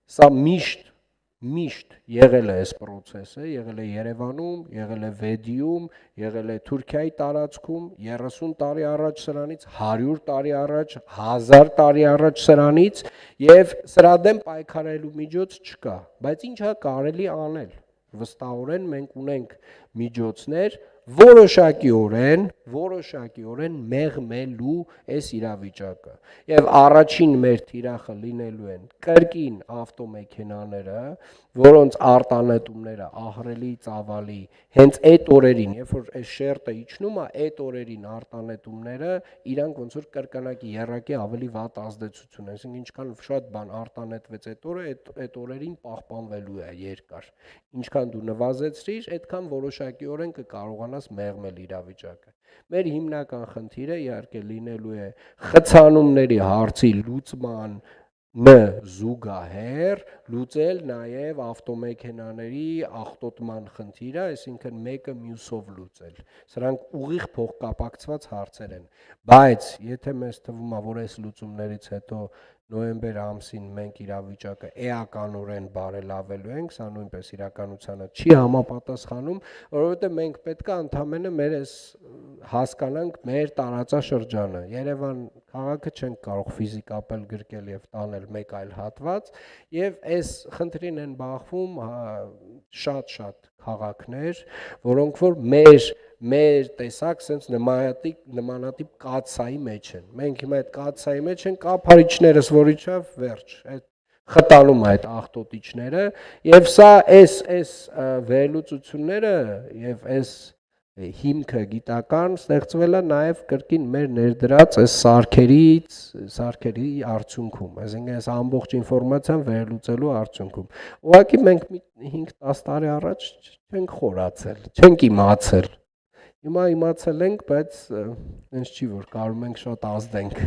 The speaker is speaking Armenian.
Սա միշտ եղել է այս process-ը, եղել է Երևանում, եղել է Վեդիում, եղել է Թուրքիայի տարածքում 30 տարի առաջ սրանից, 100 տարի առաջ, 1000 տարի առաջ սրանից եւ սրա դեմ պայքարելու միջոց չկա, բայց ինչա կարելի անել։ Վստահորեն մենք ունենք միջոցներ որոշակիորեն մեղմելու այս իրավիճակը եւ առաջին մեր թիրախը լինելու են կրկին ավտոմեքենաները, որոնց արտանետումները ահռելի ծավալի հենց այդ օրերին, երբ որ այս շերտը իջնում է, այդ օրերին արտանետումները իրանք ոնց որ կրկնակի երակի ավելի վատ ազդեցություն, այսինքն ինչքան շատ բան արտանետվեց այդ օրը, այդ օրերին պահպանվելու է երկար։ Ինչքան դու նվազեցրիր, այդքան որոշակիորեն կկարողանաս մեղմել իրավիճակը։ Մեր հիմնական խնդիրը իհարկե լինելու է խցանումների հարցի լուծման զուգահեռ լուծել նաև ավտոմեքենաների աղտոտման խնդիրը, այսինքն մեկը մյուսով լուծել։ Սրանք ուղիղ փոխկապակցված հարցեր են, բայց եթե մեզ թվում է, որ այս լուծումներից հետո նոյեմբեր ամսին մենք իրավիճակը էականորեն բարելավելու ենք, սա նույնպես իրականությանը չի համապատասխանում, որովհետև մենք պետք է ընդհանրապես մեր այս հասկանանք մեր տարածաշրջանը։ Երևան քաղաքը չենք կարող ֆիզիկապես գրկել եւ տանել մեկ այլ հատված, եւ այս խնդրին են բախվում շատ քաղաքներ, որոնք որ մեր տեսակ sense նմանատիպ կաթսայի մեջ են։ Մենք հիմա այդ կաթսայի մեջ ենք, կափարիչներս որ իջավ, վերջ, այդ խտանում է այդ աղտոտիչները եւ սա այս վերլուծությունները եւ այս հիմքը գիտական ստեղծվել է նաև կրկին մեր ներդրած այս սարքերի արդյունքում, այսինքն այս ամբողջ ինֆորմացիան վերլուծելու արդյունքում։ Ուղղակի մենք 5-10 տարի առաջ չենք խորացել, չենք իմացել։ Հիմա իմացել ենք, բայց այնց չի որ կարում ենք շատ ազդենք։